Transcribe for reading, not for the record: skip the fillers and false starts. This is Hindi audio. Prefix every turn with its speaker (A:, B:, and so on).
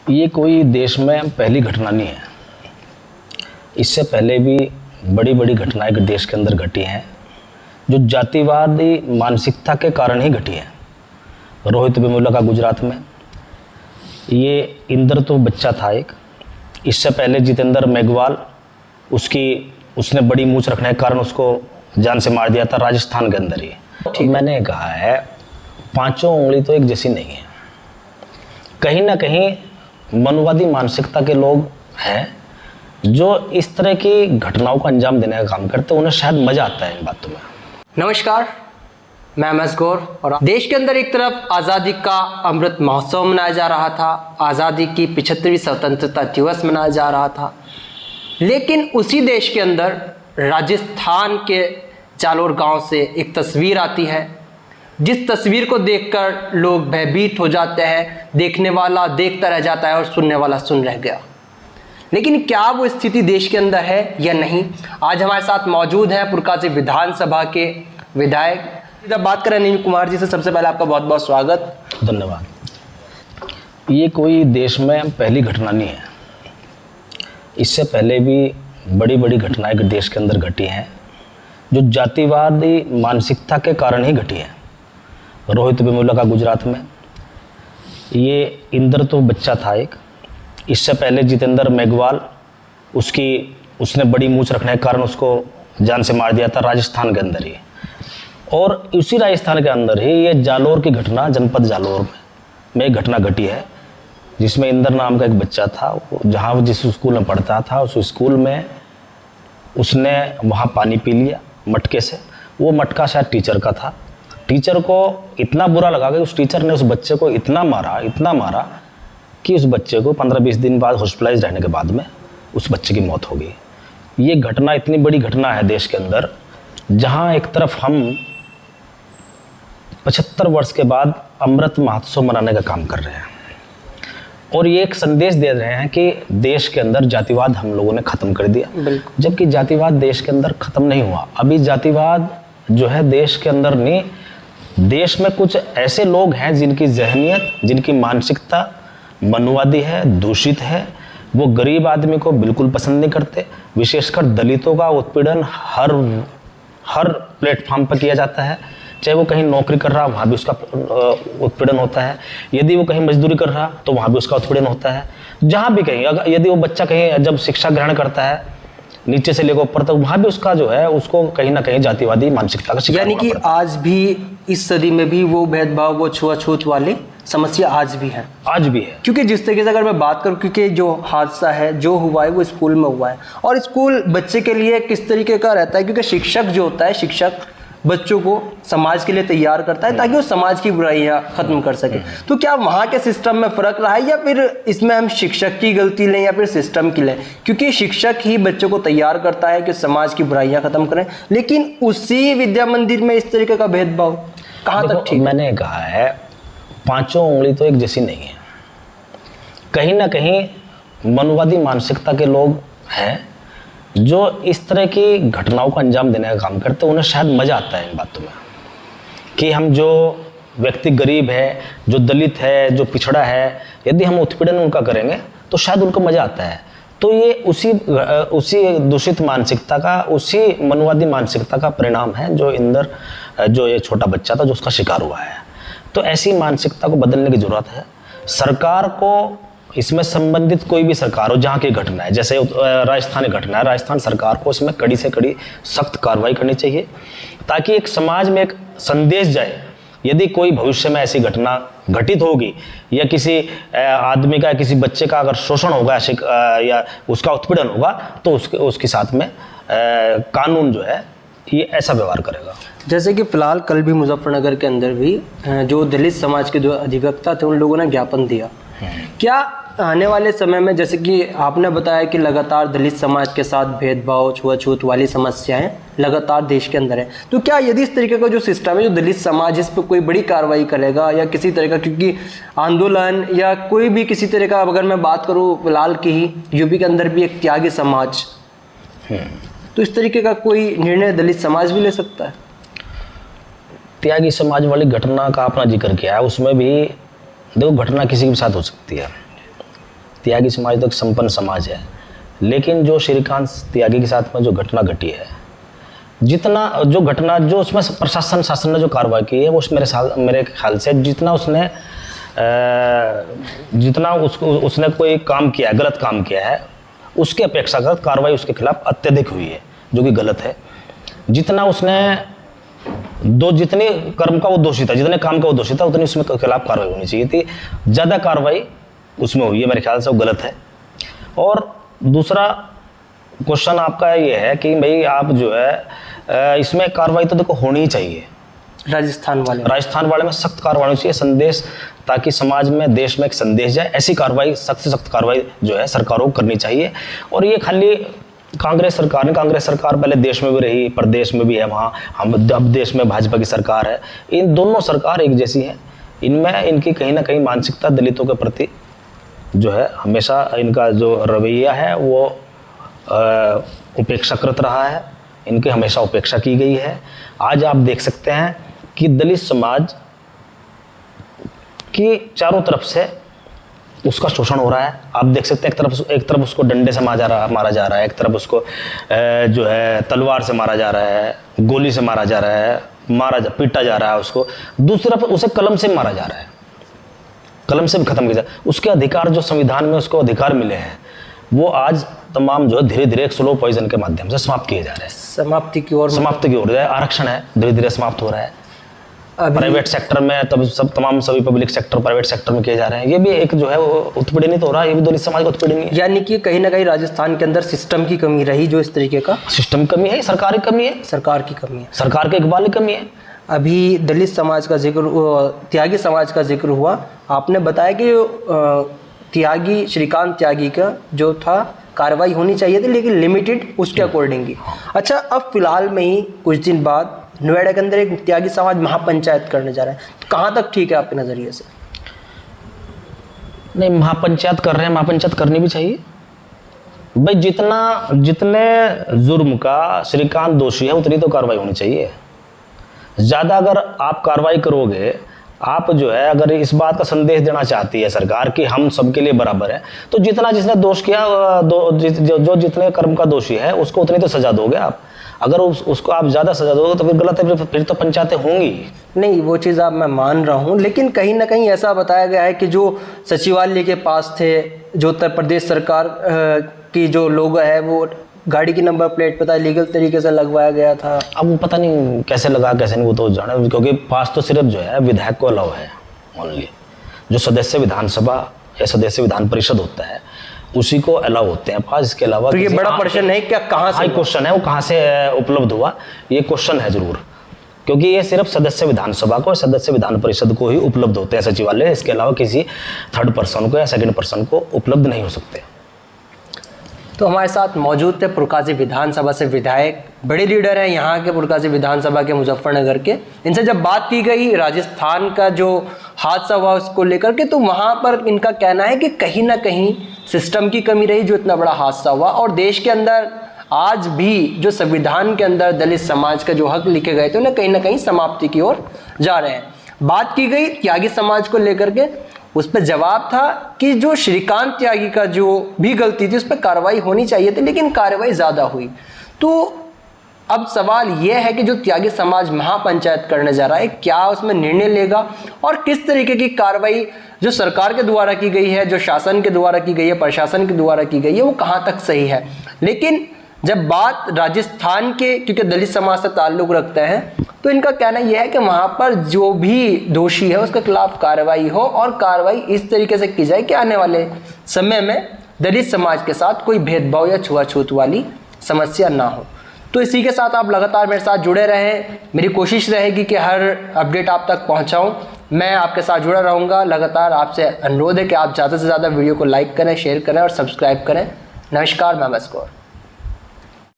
A: ये कोई देश में पहली घटना नहीं है। इससे पहले भी बड़ी बड़ी घटनाएं देश के अंदर घटी हैं जो जातिवादी मानसिकता के कारण ही घटी है। रोहित वेमुला का गुजरात में, ये इंदर तो बच्चा था एक। इससे पहले जितेंद्र मेघवाल, उसने बड़ी मूंछ रखने के कारण उसको जान से मार दिया था राजस्थान के अंदर ही। ठीक, मैंने कहा है पांचों उंगली तो एक जैसी नहीं है। कहीं ना कहीं मनुवादी मानसिकता के लोग हैं जो इस तरह की घटनाओं का अंजाम देने का काम करते हैं। उन्हें शायद मजा आता है इन बातों में।
B: नमस्कार, मैं एमएस गौर। और देश के अंदर एक तरफ आज़ादी का अमृत महोत्सव मनाया जा रहा था, आज़ादी की 75वीं स्वतंत्रता दिवस मनाया जा रहा था, लेकिन उसी देश के अंदर राजस्थान के जालोर गांव से एक तस्वीर आती है जिस तस्वीर को देखकर लोग भयभीत हो जाते हैं। देखने वाला देखता रह जाता है और सुनने वाला सुन रह गया। लेकिन क्या वो स्थिति देश के अंदर है या नहीं? आज हमारे साथ मौजूद हैं पुरकासी विधानसभा के विधायक। जब बात करें अनिल कुमार जी से, सबसे पहले आपका बहुत बहुत स्वागत।
A: धन्यवाद। ये कोई देश में पहली घटना नहीं है। इससे पहले भी बड़ी बड़ी घटनाएं देश के अंदर घटी हैं जो जातिवादी मानसिकता के कारण ही घटी है। रोहित वेमुला का गुजरात में, ये इंदर तो बच्चा था एक। इससे पहले जितेंद्र मेघवाल, उसने बड़ी मूंछ रखने के कारण उसको जान से मार दिया था राजस्थान के अंदर ही। और उसी राजस्थान के अंदर ही ये जालोर की घटना, जनपद जालोर में एक घटना घटी है जिसमें इंदर नाम का एक बच्चा था। जहाँ जिस स्कूल में पढ़ता था उस स्कूल में उसने वहाँ पानी पी लिया मटके से। वो मटका शायद टीचर का था। टीचर को इतना बुरा लगा कि उस टीचर ने उस बच्चे को इतना मारा कि उस बच्चे को 15-20 दिन बाद हॉस्पिटलाइज रहने के बाद में उस बच्चे की मौत हो गई। ये घटना इतनी बड़ी घटना है देश के अंदर, जहाँ एक तरफ हम 75 वर्ष के बाद अमृत महोत्सव मनाने का काम कर रहे हैं और ये एक संदेश दे रहे हैं कि देश के अंदर जातिवाद हम लोगों ने ख़त्म कर दिया। जबकि जातिवाद देश के अंदर ख़त्म नहीं हुआ। अभी जातिवाद जो है देश के अंदर नहीं, देश में कुछ ऐसे लोग हैं जिनकी जहनियत, जिनकी मानसिकता मनुवादी है, दूषित है। वो गरीब आदमी को बिल्कुल पसंद नहीं करते। विशेषकर दलितों का उत्पीड़न हर प्लेटफॉर्म पर किया जाता है। चाहे वो कहीं नौकरी कर रहा, वहाँ भी उसका उत्पीड़न होता है। यदि वो कहीं मजदूरी कर रहा तो वहाँ भी उसका उत्पीड़न होता है। जहाँ भी कहीं, अगर यदि वो बच्चा कहीं जब शिक्षा ग्रहण करता है नीचे से लेकर ऊपर तक, वहाँ भी उसका जो है उसको कहीं ना कहीं जातिवादी मानसिकता का शिकार
B: यानी कि आज भी इस सदी में भी वो भेदभाव, वो छुआछूत वाली समस्या आज भी है। क्योंकि जिस तरीके से अगर मैं बात करूं, क्योंकि जो हादसा है जो हुआ है वो स्कूल में हुआ है और स्कूल बच्चे के लिए किस तरीके का रहता है, क्योंकि शिक्षक जो होता है, शिक्षक बच्चों को समाज के लिए तैयार करता है ताकि वो समाज की बुराइयां खत्म कर सके। तो क्या वहाँ के सिस्टम में फर्क रहा है या फिर इसमें हम शिक्षक की गलती लें या फिर सिस्टम की लें? क्योंकि शिक्षक ही बच्चों को तैयार करता है कि समाज की बुराइयां खत्म करें, लेकिन उसी विद्या मंदिर में इस तरीके का भेदभाव कहाँ तक ठीक?
A: मैंने कहा है पांचों उंगली तो एक जैसी नहीं है। कहीं ना कहीं मनुवादी मानसिकता के लोग हैं जो इस तरह की घटनाओं का अंजाम देने का काम करते हैं। उन्हें शायद मजा आता है इन बातों में कि हम जो व्यक्ति गरीब है, जो दलित है, जो पिछड़ा है, यदि हम उत्पीड़न उनका करेंगे तो शायद उनको मजा आता है। तो ये उसी दूषित मानसिकता का, उसी मनुवादी मानसिकता का परिणाम है जो ये छोटा बच्चा था जो उसका शिकार हुआ है। तो ऐसी मानसिकता को बदलने की जरूरत है। सरकार को, इसमें संबंधित कोई भी सरकार हो, जहाँ की घटना है, जैसे राजस्थान की घटना है, राजस्थान सरकार को इसमें कड़ी से कड़ी सख्त कार्रवाई करनी चाहिए ताकि एक समाज में एक संदेश जाए। यदि कोई भविष्य में ऐसी घटना घटित होगी या किसी आदमी का, किसी बच्चे का अगर शोषण होगा या उसका उत्पीड़न होगा तो उसके साथ में कानून जो है ये ऐसा व्यवहार करेगा।
B: जैसे कि फिलहाल कल भी मुजफ्फरनगर के अंदर भी जो दलित समाज के जो अधिवक्ता थे उन लोगों ने ज्ञापन दिया। क्या आने वाले समय में, जैसे कि आपने बताया कि लगातार दलित समाज के साथ भेदभाव, छुआछूत वाली समस्याएं लगातार देश के अंदर है, तो क्या यदि इस तरीके का जो सिस्टम है, जो दलित समाज इस पर कोई बड़ी कार्रवाई करेगा या किसी तरह का, क्योंकि आंदोलन या कोई भी किसी तरह का, अगर मैं बात करूँ फिलहाल की ही यूपी के अंदर भी एक त्यागी समाज, तो इस तरीके का कोई निर्णय दलित समाज भी ले सकता है?
A: त्यागी समाज वाली घटना का आपने जिक्र किया है, उसमें भी देखो घटना किसी के साथ हो सकती है। त्यागी समाज तो एक संपन्न समाज है, लेकिन जो श्रीकांत त्यागी के साथ में जो घटना घटी है, जितना जो घटना जो उसमें प्रशासन शासन ने जो कार्रवाई की है, वो मेरे ख्याल से जितना उसने कोई काम किया है, गलत काम किया है, उसके अपेक्षाकृत कार्रवाई उसके खिलाफ अत्यधिक हुई है, जो कि गलत है। जितना उसने जितने कर्म का वो दोषी था, जितने काम का वो दोषी था, उतनी उसमें खिलाफ कार्रवाई होनी चाहिए थी। ज़्यादा कार्रवाई उसमें हुई है, मेरे ख्याल से वो गलत है। और दूसरा क्वेश्चन आपका ये है कि भाई आप जो है इसमें कार्रवाई तो देखो होनी ही चाहिए। राजस्थान वाले में सख्त कार्रवाई होनी चाहिए, संदेश, ताकि समाज में, देश में एक संदेश जाए। ऐसी कार्रवाई, सख्त से सख्त कार्रवाई जो है सरकारों को करनी चाहिए। और ये खाली कांग्रेस सरकार पहले देश में भी रही, प्रदेश में भी है, वहाँ हम अब देश में भाजपा की सरकार है। इन दोनों सरकार एक जैसी हैं, इनमें इनकी कहीं ना कहीं मानसिकता दलितों के प्रति जो है हमेशा इनका जो रवैया है वो उपेक्षाकृत रहा है, इनकी हमेशा उपेक्षा की गई है। आज आप देख सकते हैं कि दलित समाज की चारों तरफ से उसका शोषण हो रहा है। आप देख सकते हैं एक तरफ उसको डंडे से मारा जा रहा है, एक तरफ उसको जो है तलवार से मारा जा रहा है, गोली से मारा जा रहा है, पीटा जा रहा है उसको। दूसरी तरफ उसे कलम से मारा जा रहा है, कलम से भी खत्म किया जाए। उसके अधिकार जो संविधान में उसको अधिकार मिले हैं, वो आज तमाम जो है धीरे धीरे एक स्लो पॉइजन के माध्यम से समाप्त किए जा रहे हैं। समाप्ति की ओर आरक्षण है, धीरे धीरे समाप्त हो रहा है। प्राइवेट सेक्टर में सभी पब्लिक सेक्टर प्राइवेट सेक्टर में किए जा रहे हैं। ये भी एक जो है वो उत्पीड़नित हो रहा है, ये भी दलित समाज का उत्पीड़न है।
B: यानी कि कहीं ना कहीं राजस्थान के अंदर सिस्टम की कमी रही, जो इस तरीके का
A: सिस्टम कमी है, सरकार की कमी है, सरकार के इकबाल की कमी है।
B: अभी दलित समाज का जिक्र, त्यागी समाज का जिक्र हुआ, आपने बताया कि श्रीकांत त्यागी का जो था कार्रवाई होनी चाहिए थी, लेकिन लिमिटेड उसके अकॉर्डिंग ही। अच्छा, अब फिलहाल में ही कुछ दिन बाद नोएडा के अंदर एक त्यागी समाज महापंचायत करने जा रहा है, कहाँ तक ठीक है आपके नज़रिए से?
A: नहीं, महापंचायत कर रहे हैं, महापंचायत करनी भी चाहिए भाई। जितने जुर्म का श्रीकांत दोषी है उतनी तो कार्रवाई होनी चाहिए। ज़्यादा अगर आप कार्रवाई करोगे, आप जो है अगर इस बात का संदेश देना चाहती है सरकार कि हम सबके लिए बराबर है, तो जिसने दोष किया, जो जितने कर्म का दोषी है उसको उतनी तो सजा दोगे आप। अगर उसको आप ज़्यादा सजा दोगे तो फिर गलत है, फिर तो पंचायतें होंगी।
B: नहीं, वो चीज़ आप मैं मान रहा हूँ, लेकिन कहीं ना कहीं ऐसा बताया गया है कि जो सचिवालय के पास थे, जो उत्तर प्रदेश सरकार की जो लोग है, वो गाड़ी की नंबर प्लेट पता लीगल तरीके से लगवाया गया था।
A: अब वो पता नहीं कैसे लगा कैसे नहीं, वो तो जाने, क्योंकि पास तो सिर्फ जो है विधायक को अलाउ है ओनली। जो सदस्य विधानसभा या सदस्य विधान परिषद होता है उसी को अलाउ होते हैं पास। इसके अलावा
B: तो ये बड़ा प्रश्न है, क्या कहाँ से
A: क्वेश्चन है, वो कहाँ से उपलब्ध हुआ, ये क्वेश्चन है जरूर, क्योंकि ये सिर्फ सदस्य विधानसभा को, सदस्य विधान परिषद को ही उपलब्ध होते हैं सचिवालय। इसके अलावा किसी थर्ड पर्सन को या सेकंड पर्सन को उपलब्ध नहीं हो सकते।
B: तो हमारे साथ मौजूद थे पुरकाजी विधानसभा से विधायक, बड़े लीडर हैं यहाँ के पुरकाजी विधानसभा के मुजफ्फरनगर के। इनसे जब बात की गई राजस्थान का जो हादसा हुआ उसको लेकर के, तो वहाँ पर इनका कहना है कि कहीं ना कहीं सिस्टम की कमी रही, जो इतना बड़ा हादसा हुआ। और देश के अंदर आज भी जो संविधान के अंदर दलित समाज का जो हक लिखे गए थे उन्हें कहीं ना कहीं समाप्ति की ओर जा रहे हैं। बात की गई त्यागी समाज को लेकर के, उस पर जवाब था कि जो श्रीकांत त्यागी का जो भी गलती थी उस पर कार्रवाई होनी चाहिए थी, लेकिन कार्रवाई ज़्यादा हुई। तो अब सवाल यह है कि जो त्यागी समाज महापंचायत करने जा रहा है, क्या उसमें निर्णय लेगा और किस तरीके की कार्रवाई जो सरकार के द्वारा की गई है, जो शासन के द्वारा की गई है, प्रशासन के द्वारा की गई है, वो कहाँ तक सही है। लेकिन जब बात राजस्थान के, क्योंकि दलित समाज से ताल्लुक़ रखते हैं, तो इनका कहना यह है कि वहाँ पर जो भी दोषी है उसके खिलाफ कार्रवाई हो और कार्रवाई इस तरीके से की जाए कि आने वाले समय में दलित समाज के साथ कोई भेदभाव या छुआछूत वाली समस्या ना हो। तो इसी के साथ आप लगातार मेरे साथ जुड़े रहें। मेरी कोशिश रहेगी कि हर अपडेट आप तक पहुँचाऊँ। मैं आपके साथ जुड़ा रहूँगा। लगातार आपसे अनुरोध है कि आप ज़्यादा से ज़्यादा वीडियो को लाइक करें, शेयर करें और सब्सक्राइब करें। नमस्कार, मैं एमएस गौर।